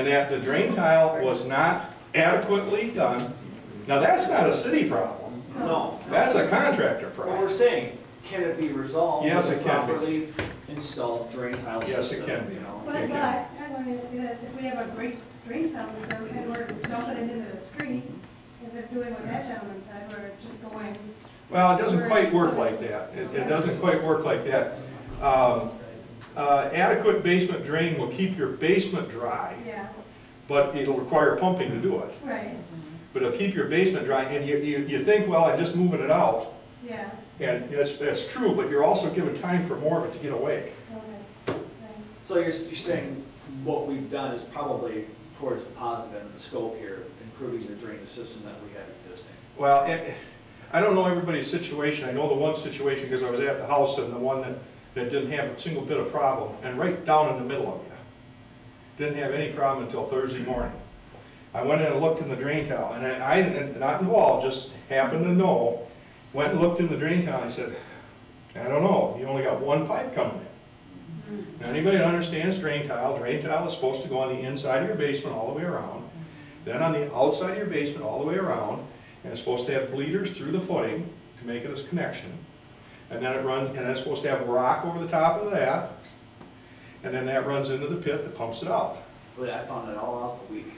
and that the drain tile was not adequately done. Now that's not a city problem. No. That's a contractor What we're problem. saying, can it be resolved? Yes, with it can be. properly installed drain tile system? Yes, it can be. You know? But I want to ask you this, if we have a great drain tile system and we're dumping it into the street, is it doing what that gentleman said, where it's just going? Well, it doesn't quite work like that. It doesn't quite work like that. Adequate basement drain will keep your basement dry, Yeah, but it'll require pumping to do it. right, But it'll keep your basement dry, and you think, well, I'm just moving it out, yeah, and that's true, but you're also giving time for more of it to get away. okay. So you're saying what we've done is probably towards the positive end of the scope here, improving the drainage system that we have existing. Well, I don't know everybody's situation. I know the one situation because I was at the house and the one that didn't have a single bit of problem, and right down in the middle of you. Didn't have any problem until Thursday morning. I went in and looked in the drain tile, and I not involved, just happened to know, went and looked in the drain tile, and I said, I don't know, you only got one pipe coming in. Now, anybody that understands drain tile is supposed to go on the inside of your basement all the way around, then on the outside of your basement all the way around, and it's supposed to have bleeders through the footing to make it a connection. And then it's supposed to have rock over the top of that, and then that runs into the pit that pumps it out. But I found it all out in a week.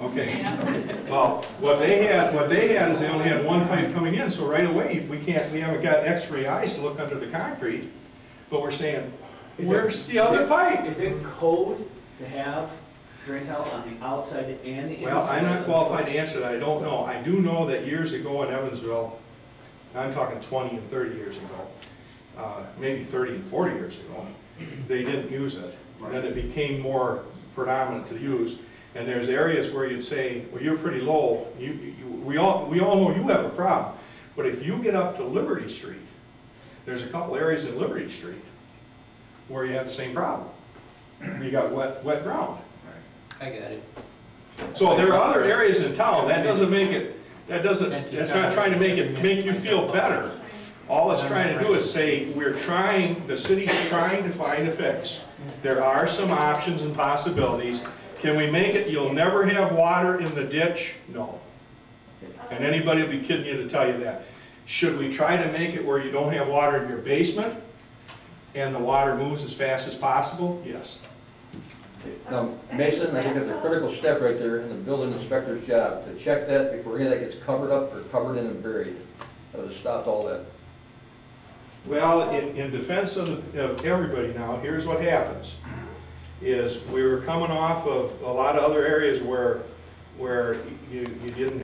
Okay. Well, what they had is they only had one pipe coming in, so right away we haven't got X-ray eyes to look under the concrete, but we're saying, where's the other pipe? Is it code to have drain tile on the outside and the inside? Well, I'm not qualified to answer that. I don't know. I do know that years ago in Evansville, I'm talking 20 and 30 years ago, maybe 30 and 40 years ago, they didn't use it. Right. Then it became more predominant to use. And there's areas where you'd say, well, you're pretty low. We all know you have a problem. But if you get up to Liberty Street, there's a couple areas in Liberty Street where you have the same problem. You got wet ground. I got it. So there are other areas in town. That doesn't make it. That's not trying to make you feel better. All it's trying to do is say the city's trying to find a fix. There are some options and possibilities. Can we make it? You'll never have water in the ditch? No. And anybody will be kidding you to tell you that. Should we try to make it where you don't have water in your basement and the water moves as fast as possible? Yes. Now, Mason, I think that's a critical step right there in the building inspector's job, to check that before any of that gets covered up or covered in and buried. That would have stopped all that. Well, in defense of everybody now, here's what happens. Is we were coming off of a lot of other areas where you didn't